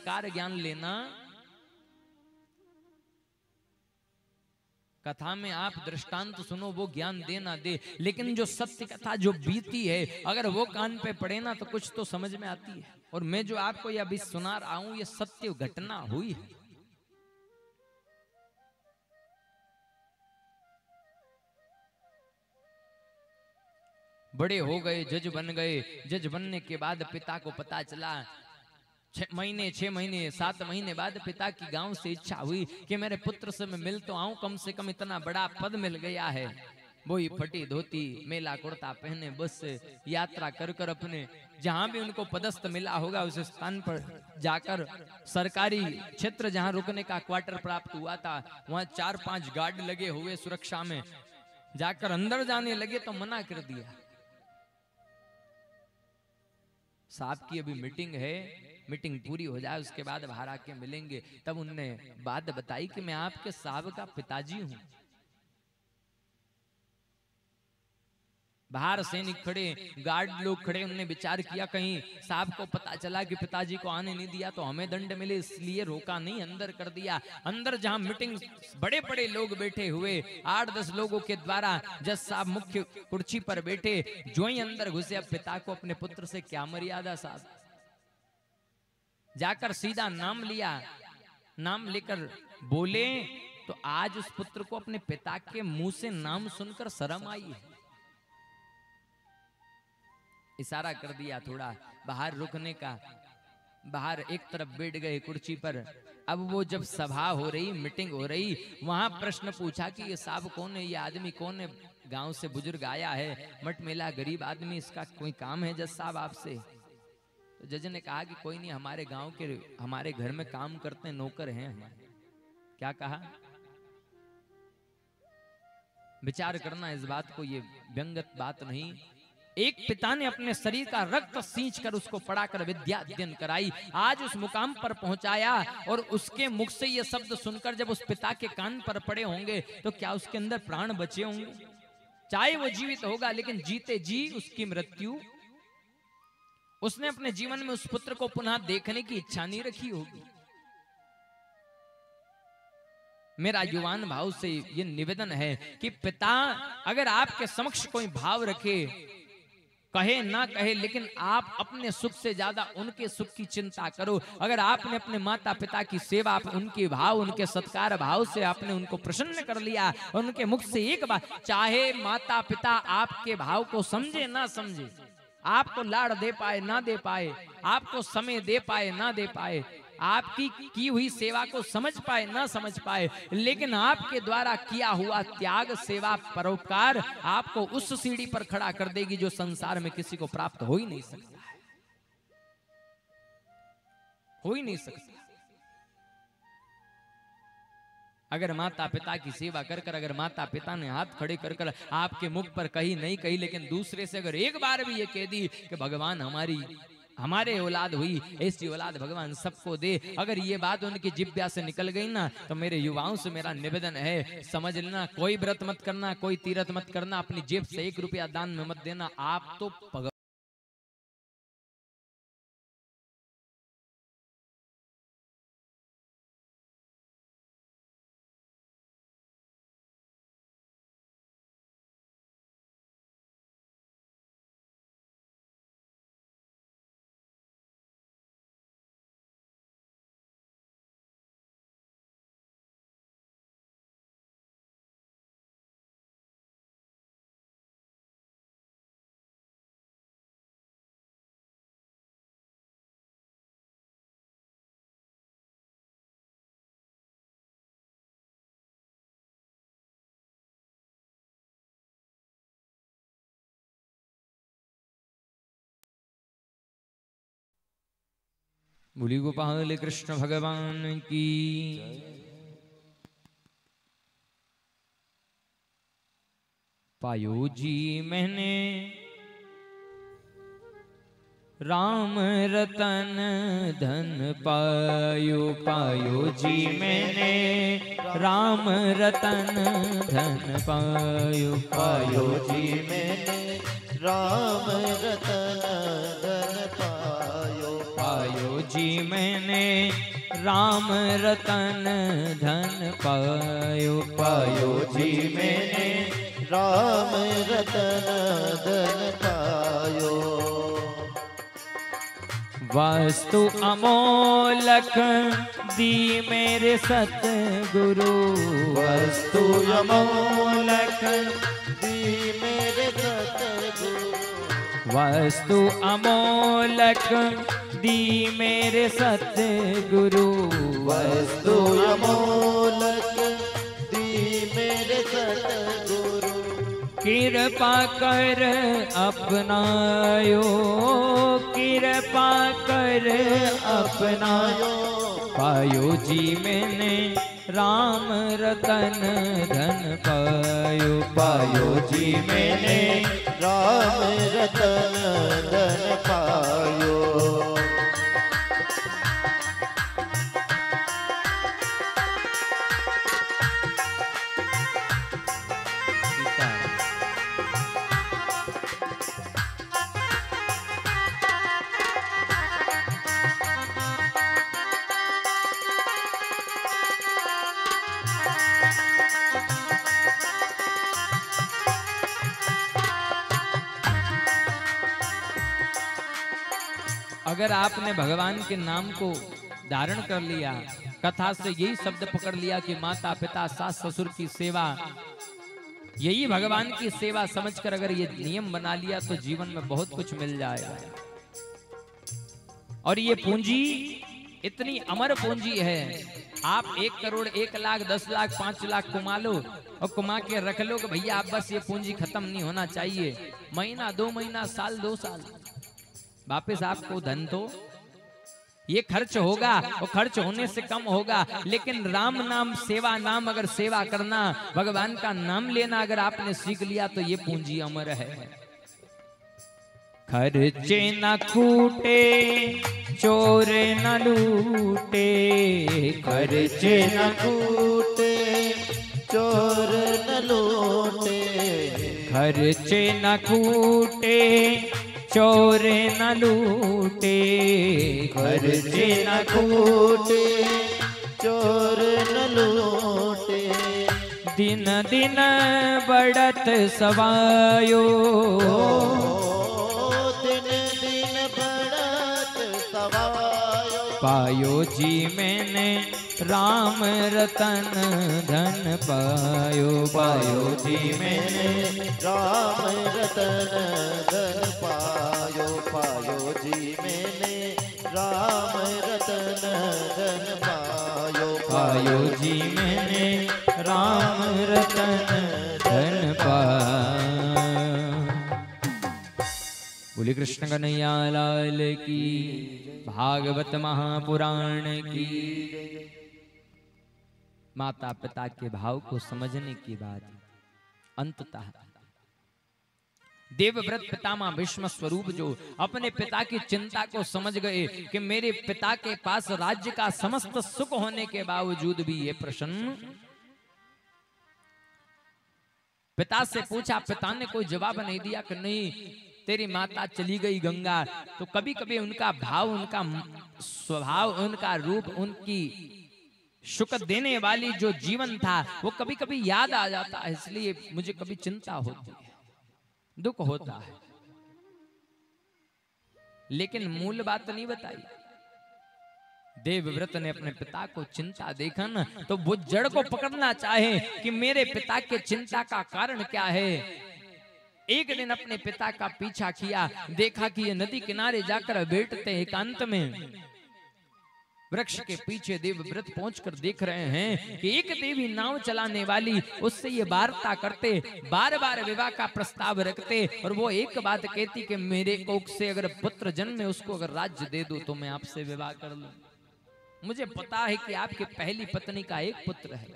संस्कार ज्ञान लेना। कथा में आप दृष्टांत सुनो, वो ज्ञान दे ना दे, लेकिन जो सत्य कथा जो बीती है अगर वो कान पे पड़े ना तो कुछ तो समझ में आती है। और मैं जो आपको ये अभी सुना रहा हूं ये सत्य घटना हुई है। बड़े हो गए, जज बन गए। जज बनने के बाद पिता को पता चला, 6 महीने 7 महीने बाद पिता की गांव से इच्छा हुई कि मेरे पुत्र से मैं मिल तो आऊं, कम से कम इतना बड़ा पद मिल गया है। वही फटी धोती मेला कुर्ता पहने बस यात्रा कर कर अपने जहां भी उनको पदस्थ मिला होगा उस स्थान पर जाकर सरकारी क्षेत्र जहां रुकने का क्वार्टर प्राप्त हुआ था वहां 4-5 गार्ड लगे हुए सुरक्षा में, जाकर अंदर जाने लगे तो मना कर दिया। साहब की अभी मीटिंग है, मीटिंग पूरी हो जाए उसके बाद बाहर आके मिलेंगे। तब उनने बात बताई कि मैं आपके साहब का पिताजी हूं। बाहर सैनिक खड़े, गार्ड लोग खड़े, उन्होंने विचार किया कहीं साहब को पता चला कि पिताजी को आने नहीं दिया तो हमें दंड मिले, इसलिए रोका नहीं, अंदर कर दिया। अंदर जहां मीटिंग बड़े बड़े लोग बैठे हुए 8-10 लोगों के द्वारा जज साहब मुख्य कुर्सी पर बैठे, जो ही अंदर घुसे अब पिता को अपने पुत्र से क्या मर्यादा साहब, जाकर सीधा नाम लिया। नाम लेकर बोले तो आज उस पुत्र को अपने पिता के मुंह से नाम सुनकर शर्म आई है। इशारा कर दिया थोड़ा बाहर रुकने का, बाहर एक तरफ बैठ गए कुर्सी पर। अब वो जब सभा हो रही, मीटिंग हो रही, वहां प्रश्न पूछा कि ये साहब कौन है, ये आदमी कौन है, गांव से बुजुर्ग आया है, मट मेला गरीब आदमी, इसका कोई काम है जज साहब आपसे? तो जज ने कहा कि कोई नहीं, हमारे गांव के हमारे घर में काम करते हैं, नौकर हैं हमारे। क्या कहा? विचार करना इस बात को, ये व्यंगत बात नहीं। एक पिता ने अपने शरीर का रक्त सींचकर उसको पढ़ाकर विद्या अध्ययन कराई, आज उस मुकाम पर पहुंचाया, और उसके मुख से ये शब्द सुनकर जब उस पिता के कान पर पड़े होंगे तो क्या उसके अंदर प्राण बचे होंगे? चाहे वो जीवित होगा लेकिन जीते जी उसकी मृत्यु। उसने अपने जीवन में उस पुत्र को पुनः देखने की इच्छा नहीं रखी होगी। मेरा युवान भाव से ये निवेदन है कि पिता अगर आपके समक्ष कोई भाव रखे, कहे ना कहे, लेकिन आप अपने सुख से ज्यादा उनके सुख की चिंता करो। अगर आपने अपने माता पिता की सेवा, उनके भाव, उनके सत्कार भाव से आपने उनको प्रसन्न कर लिया, उनके मुख से एक बार, चाहे माता पिता आपके भाव को समझे ना समझे, आपको लाड़ दे पाए ना दे पाए, आपको समय दे पाए ना दे पाए, आपकी की हुई सेवा को समझ पाए ना समझ पाए, लेकिन आपके द्वारा किया हुआ त्याग, सेवा, परोपकार आपको उस सीढ़ी पर खड़ा कर देगी जो संसार में किसी को प्राप्त हो ही नहीं सकता है, हो ही नहीं सकता। अगर माता पिता की सेवा कर कर, अगर माता पिता ने हाथ खड़े कर कर आपके मुख पर कही नहीं कही, लेकिन दूसरे से अगर एक बार भी ये कह दी कि भगवान हमारे औलाद हुई, ऐसी औलाद भगवान सबको दे, अगर ये बात उनकी जिब्या से निकल गई ना, तो मेरे युवाओं से मेरा निवेदन है, समझ लेना, कोई व्रत मत करना, कोई तीर्थ मत करना, अपनी जेब से 1 रुपया दान में मत देना। आप तो बोली गोपाल कृष्ण भगवान की। पायो जी मैंने राम रतन धन पायो, पायो जी मैंने राम रतन धन पायो, पायो जी मैंने राम रतन धन पायो, पायो जी मैंने राम रतन धन पायो। पायो जी मैंने राम रतन धन पायो। वस्तु अमोलक दी मेरे सतगुरु। वस्तु अमोलक दी मेरे सतगुरु। वस्तु अमोलक दी मेरे सतगुरु। वस्तु अमोलक दी मेरे सतगुरु। कृपा कर अपनायो। कृपा कर अपनायो। पायो जी मैंने राम रतन धन पायो। पायो जी मैंने राम रतन धन पायो। अगर आपने भगवान के नाम को धारण कर लिया, कथा से यही शब्द पकड़ लिया कि माता पिता सास ससुर की सेवा, यही भगवान की सेवा समझकर अगर ये नियम बना लिया तो जीवन में बहुत कुछ मिल जाएगा। और ये पूंजी इतनी अमर पूंजी है। आप 1 करोड़ 1 लाख 10 लाख 5 लाख कमा लो और कमा के रख लो कि भैया आप बस ये पूंजी खत्म नहीं होना चाहिए। महीना 2 महीना साल 2 साल वापिस आपको धन तो ये खर्च होगा और खर्च होने से कम होगा। लेकिन राम नाम सेवा नाम अगर सेवा करना, भगवान का नाम लेना अगर आपने सीख लिया तो ये पूंजी अमर है। खर्चे न कूटे चोर न लूटे। खर्चे न कूटे चोर न लूटे। खर्चे न कूटे चोर न लूटे। खर्चे न कूटे चोर न लूटे। दिन दिन बढ़त सवायो। दिन दिन बढ़त सवायो। पायो जी मैंने राम रतन धन पायो। पायो जी मैंने राम रतन धन पायो। पायो जी मैंने राम रतन धन पायो। पायो जी मैंने राम रतन धन पायो। बोले कृष्ण कन्हैया लाल की, भागवत महापुराण की। माता पिता के भाव को समझने के बाद अंततः देवव्रत पितामह भीष्म स्वरूप जो अपने पिता की चिंता को समझ गए कि मेरे पिता के पास राज्य का समस्त सुख होने के बावजूद भी ये प्रसन्न। पिता से पूछा, पिता ने कोई जवाब नहीं दिया कि नहीं तेरी माता चली गई गंगा। तो कभी कभी उनका भाव, उनका स्वभाव, उनका रूप, उनकी सुख देने वाली जो जीवन था वो कभी कभी याद आ जाता है। इसलिए मुझे कभी चिंता होती है, दुख होता है, लेकिन मूल बात नहीं बताई। देवव्रत ने अपने पिता को चिंता देखा ना तो वो जड़ को पकड़ना चाहे कि मेरे पिता के चिंता का कारण क्या है। एक दिन अपने पिता का पीछा किया, देखा कि ये नदी किनारे जाकर बैठते एकांत में। वृक्ष के पीछे देवव्रत पहुंचकर देख रहे हैं कि एक देवी नाव चलाने वाली, उससे ये वार्ता करते, बार बार विवाह का प्रस्ताव रखते और वो एक बात कहती कि मेरे कोख से अगर पुत्र जन्मे उसको अगर राज्य दे दो तो मैं आपसे विवाह कर लूं। मुझे पता है कि आपकी पहली पत्नी का एक पुत्र है,